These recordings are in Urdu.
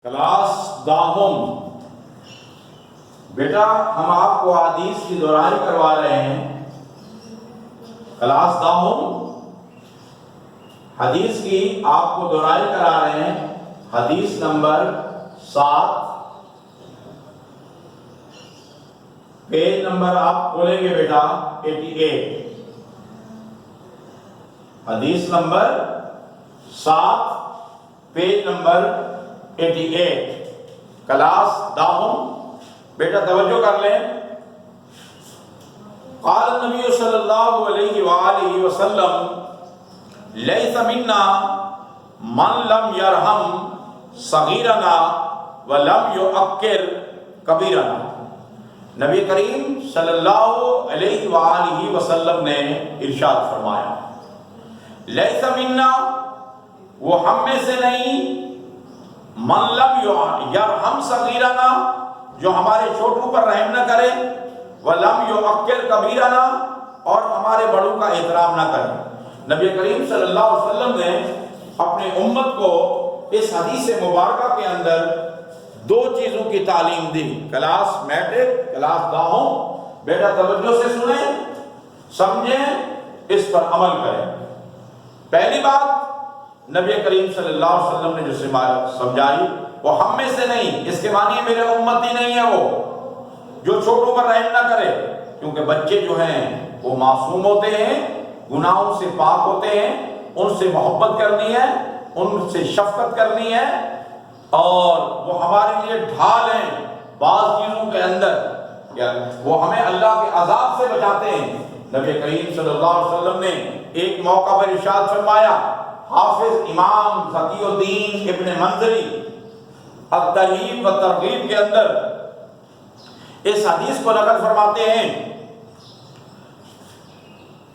کلاس داہم بیٹا ہم آپ کو حدیث کی دہرائی کروا رہے ہیں۔ کلاس داہم حدیث کی آپ کو دہرائی کرا رہے ہیں۔ حدیث نمبر 7، پیج نمبر آپ کھولیں گے بیٹا 88۔ حدیث نمبر 7، پیج نمبر 88، کلاس داہم۔ بیٹا توجہ کر لیں۔ قال النبی صلی اللہ علیہ وآلہ وسلم لیس منا من لم یرحم صغیرنا ولم یعکر کبیرنا۔ نبی کریم صلی اللہ علیہ وآلہ وسلم نے ارشاد فرمایا، لیس منا، وہ ہم میں سے نہیں، من لم یرحم صغیرنا، جو ہمارے چھوٹوں پر رحم نہ کرے، ولم یعکر کبیرنا، اور ہمارے بڑوں کا احترام نہ کرے۔ نبی کریم صلی اللہ علیہ وسلم نے اپنی امت کو اس حدیث مبارکہ کے اندر دو چیزوں کی تعلیم دی۔ کلاس میٹرک، کلاس داہم، بیٹا توجہ سے سنیں، سمجھیں، اس پر عمل کریں۔ پہلی بات نبی کریم صلی اللہ علیہ وسلم نے جو سمجھائی، وہ ہم میں سے نہیں، اس کے معنی میرے امتی نہیں ہے وہ جو چھوٹوں پر رحم نہ کرے، کیونکہ بچے جو ہیں وہ معصوم ہوتے ہیں، گناہوں سے پاک ہوتے ہیں، ان سے محبت کرنی ہے، ان سے شفقت کرنی ہے، اور وہ ہمارے لیے ڈھال ہیں بعض چیزوں کے اندر، وہ ہمیں اللہ کے عذاب سے بچاتے ہیں۔ نبی کریم صلی اللہ علیہ وسلم نے ایک موقع پر ارشاد فرمایا، حافظ امام ذکی الدین ابن منذری الترغیب و ترغیب کے اندر اس حدیث کو نقل فرماتے ہیں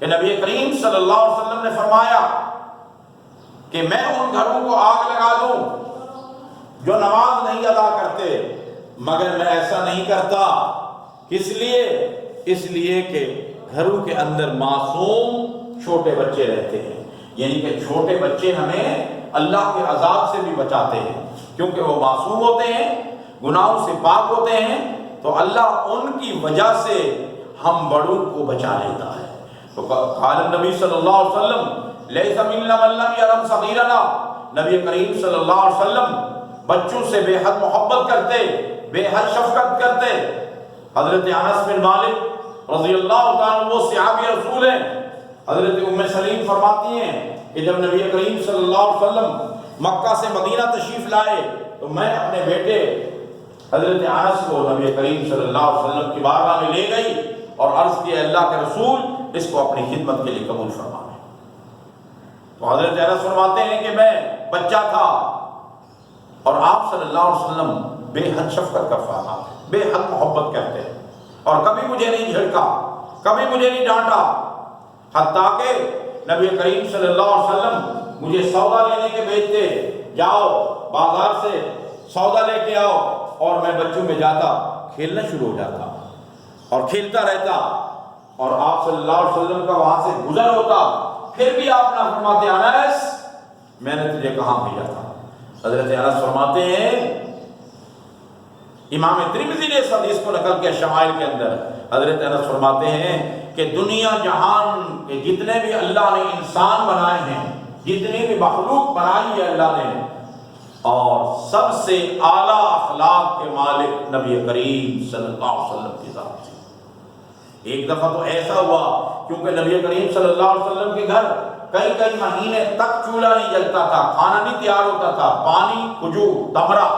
کہ نبی کریم صلی اللہ علیہ وسلم نے فرمایا کہ میں ان گھروں کو آگ لگا دوں جو نماز نہیں ادا کرتے، مگر میں ایسا نہیں کرتا۔ کس لیے؟ اس لیے کہ گھروں کے اندر معصوم چھوٹے بچے رہتے ہیں، یعنی کہ چھوٹے بچے ہمیں اللہ کے عذاب سے بھی بچاتے ہیں، کیونکہ وہ معصوم ہوتے ہیں، گناہوں سے پاک ہوتے ہیں، تو اللہ ان کی وجہ سے ہم بڑوں کو بچا لیتا ہے۔ تو قال نبی صلی اللہ علیہ وسلم لیس منا من لم یرحم صغیرنا، نبی کریم صلی اللہ علیہ وسلم بچوں سے بے حد محبت کرتے، بے حد شفقت کرتے۔ حضرت انس بن مالک رضی اللہ تعالیٰ عنہ وہ صحابی رسول ہیں۔ حضرت ام سلیم فرماتی ہیں کہ جب نبی کریم صلی اللہ علیہ وسلم مکہ سے مدینہ تشریف لائے تو میں اپنے بیٹے حضرت انس کو نبی کریم صلی اللہ علیہ وسلم کی بارگاہ میں لے گئی اور عرض کیا، اللہ کے رسول اس کو اپنی خدمت کے لیے قبول فرمائیں۔ تو حضرت انس فرماتے ہیں کہ میں بچہ تھا اور آپ صلی اللہ علیہ وسلم بے حد شفقت کا فرماتے، بے حد محبت کرتے، اور کبھی مجھے نہیں جھڑکا، کبھی مجھے نہیں ڈانٹا، حتیٰ کہ نبی کریم صلی اللہ علیہ وسلم مجھے سودا لینے کے بھیجتے، جاؤ بازار سے سودا لے کے آؤ، اور میں بچوں میں جاتا، کھیلنا شروع ہو جاتا اور کھیلتا رہتا، اور آپ صلی اللہ علیہ وسلم کا وہاں سے گزر ہوتا، پھر بھی آپ نہ فرماتے، انس میں نے تجھے کہاں بھیجا تھا۔ حضرت انس فرماتے ہیں، امام ترمذی نے اس حدیث کو نقل کیا شمائل کے اندر، حضرت انس فرماتے ہیں کہ دنیا جہان کے جتنے بھی اللہ نے انسان بنائے ہیں، جتنی بھی مخلوق بنائی ہے اللہ نے، اور سب سے اعلیٰ اخلاق کے مالک نبی کریم صلی اللہ علیہ وسلم کی ذات تھی۔ ایک دفعہ تو ایسا ہوا، کیونکہ نبی کریم صلی اللہ علیہ وسلم کے گھر کئی مہینے تک چولہا نہیں جلتا تھا، کھانا نہیں تیار ہوتا تھا، پانی، کھجور، تمرہ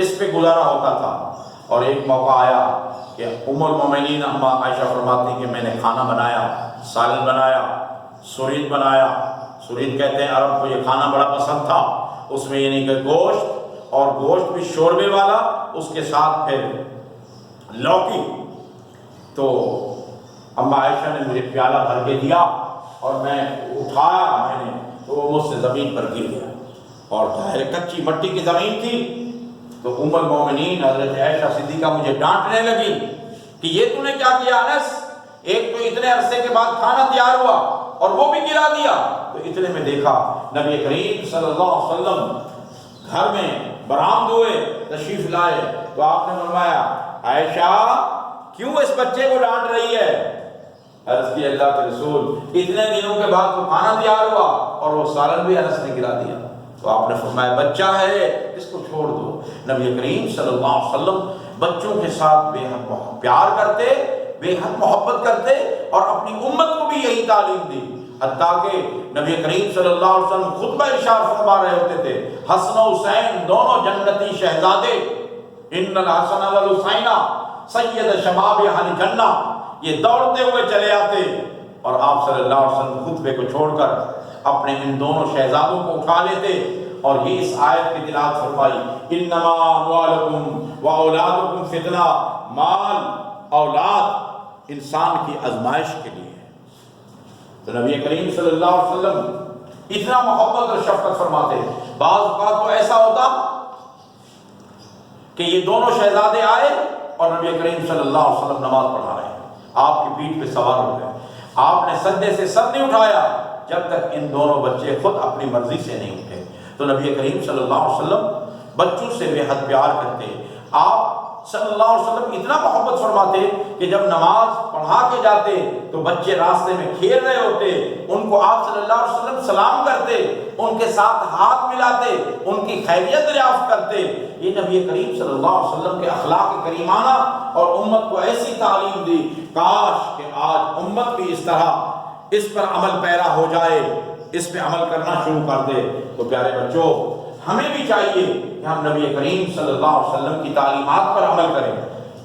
اس پہ گزارا ہوتا تھا۔ اور ایک موقع آیا کہ ام المومنین عائشہ فرماتی کہ میں نے کھانا بنایا، سالن بنایا، سرید بنایا، سرید کہتے ہیں عرب کو، یہ کھانا بڑا پسند تھا، اس میں یعنی کہ گوشت، اور گوشت بھی شوربے والا، اس کے ساتھ پھر لوکی۔ تو اما عائشہ نے مجھے پیالہ بھر کے دیا اور میں اٹھایا، میں نے تو وہ مجھ سے زمین پر گر گیا، اور ظاہر کچی مٹی کی زمین تھی۔ تو ام المومنین حضرت عائشہ صدیقہ مجھے ڈانٹنے لگی کہ یہ تو نے کیا کیا انس، ایک تو اتنے عرصے کے بعد کھانا تیار ہوا اور وہ بھی گرا دیا۔ تو اتنے میں دیکھا نبی کریم صلی اللہ علیہ وسلم گھر میں برآمد ہوئے، تشریف لائے، تو آپ نے فرمایا عائشہ کیوں اس بچے کو ڈانٹ رہی ہے؟ عرض کی اللہ کے رسول اتنے دنوں کے بعد تو کھانا تیار ہوا اور وہ سالن بھی انس نے گرا دیا۔ تو آپ نے فرمایا بچہ ہے اس کو چھوڑ دو۔ نبی کریم صلی اللہ علیہ وسلم بچوں کے ساتھ بے حد پیار کرتے، بے حد محبت کرتے، اور اپنی امت کو بھی یہی تعلیم دی، حتیٰ کہ نبی کریم صلی اللہ علیہ وسلم خطبہ ارشاد فرما رہے ہوتے تھے حسن و حسین دونوں جنتی شہزادے، ان الحسن والحسین سید شباب اہل جنہ، یہ دوڑتے ہوئے چلے آتے، اور آپ صلی اللہ علیہ وسلم خطبے کو چھوڑ کر اپنے ان دونوں شہزادوں کو اٹھا لیتے اور یہ اس آیت کی تلاوت فرمائی انما اموالکم و اولادکم فتنہ، مال اولاد انسان کی آزمائش کے لیے ہے۔ تو نبی کریم صلی اللہ علیہ وسلم اتنا محبت اور شفقت فرماتے ہیں۔ بعض اوقات تو ایسا ہوتا کہ یہ دونوں شہزادے آئے اور نبی کریم صلی اللہ علیہ وسلم نماز پڑھا رہے ہیں، آپ کی پیٹھ پہ سوار ہو گئے، آپ نے سجدے سے سر نہیں اٹھایا جب تک ان دونوں بچے خود اپنی مرضی سے نہیں اٹھے۔ تو نبی کریم صلی اللہ علیہ وسلم بچوں سے بے حد پیار کرتے، آپ صلی اللہ علیہ وسلم اتنا محبت فرماتے کہ جب نماز پڑھا کے جاتے تو بچے راستے میں کھیل رہے ہوتے، ان کو آپ صلی اللہ علیہ وسلم سلام کرتے، ان کے ساتھ ہاتھ ملاتے، ان کی خیریت دریافت کرتے۔ یہ نبی کریم صلی اللہ علیہ وسلم کے اخلاق کریمانہ اور امت کو ایسی تعلیم دی، کاش کہ آج امت بھی اس طرح اس پر عمل پیرا ہو جائے، اس پہ عمل کرنا شروع کر دے۔ تو پیارے بچوں ہمیں بھی چاہیے کہ ہم نبی کریم صلی اللہ علیہ وسلم کی تعلیمات پر عمل کریں۔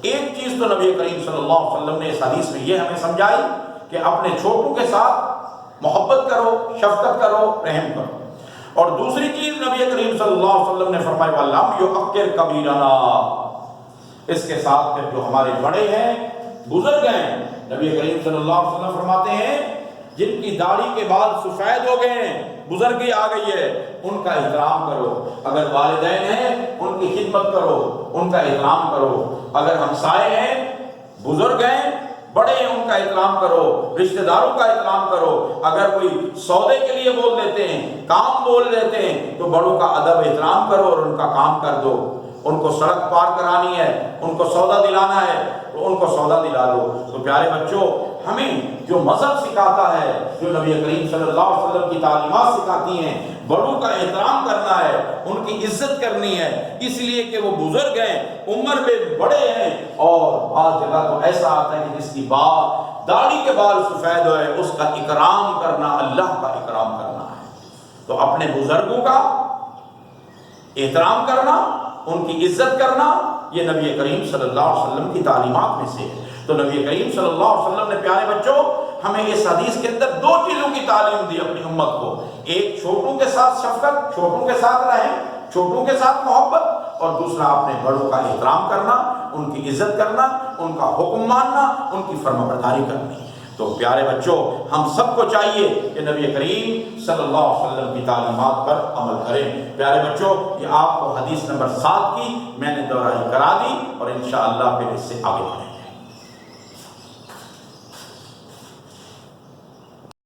ایک چیز تو نبی کریم صلی اللہ علیہ وسلم نے اس حدیث میں یہ ہمیں سمجھائی کہ اپنے چھوٹوں کے ساتھ محبت کرو، شفقت کرو، رحم کرو، اور دوسری چیز نبی کریم صلی اللہ علیہ وسلم نے فرمائی وَلَمْ يُعَقِّرْ كَبِيرَنَا، اس کے ساتھ پھر جو ہمارے بڑے ہیں، بزرگ ہیں، نبی کریم صلی اللہ علیہ وسلم فرماتے ہیں جن کی داڑھی کے بال سفید ہو گئے ہیں، بزرگی آ گئی ہے، ان کا احترام کرو۔ اگر والدین ہیں ان کی خدمت کرو، ان کا احترام کرو۔ اگر ہمسائے ہیں، بزرگ ہیں، بڑے ہیں، ان کا احترام کرو، رشتہ داروں کا احترام کرو۔ اگر کوئی سودے کے لیے بول دیتے ہیں، کام بول دیتے ہیں، تو بڑوں کا ادب احترام کرو اور ان کا کام کر دو۔ ان کو سڑک پار کرانی ہے، ان کو سودا دلانا ہے تو ان کو سودا دلا دو۔ تو پیارے بچوں ہمیں جو مذہب سکھاتا ہے، جو نبی کریم صلی اللہ علیہ وسلم کی تعلیمات سکھاتی ہیں، بڑوں کا احترام کرنا ہے، ان کی عزت کرنی ہے، اس لیے کہ وہ بزرگ ہیں، عمر میں بڑے ہیں، اور بعض جگہ تو ایسا آتا ہے کہ جس کی داڑھی کے بال سفید ہوئے اس کا اکرام کرنا اللہ کا اکرام کرنا ہے۔ تو اپنے بزرگوں کا احترام کرنا، ان کی عزت کرنا، یہ نبی کریم صلی اللہ علیہ وسلم کی تعلیمات میں سے ہے۔ تو نبی کریم صلی اللہ علیہ وسلم نے پیارے بچوں ہمیں اس حدیث کے اندر دو چیزوں کی تعلیم دی اپنی امت کو، ایک چھوٹوں کے ساتھ شفقت، چھوٹوں کے ساتھ رحم، چھوٹوں کے ساتھ محبت، اور دوسرا اپنے بڑوں کا احترام کرنا، ان کی عزت کرنا، ان کا حکم ماننا، ان کی فرمانبرداری کرنی۔ تو پیارے بچوں ہم سب کو چاہیے کہ نبی کریم صلی اللہ علیہ وسلم کی تعلیمات پر عمل کریں۔ پیارے بچوں یہ آپ کو حدیث نمبر 7 کی میں نے دہرائی کرا دی، اور انشاءاللہ پھر اس سے آگے بڑھیں۔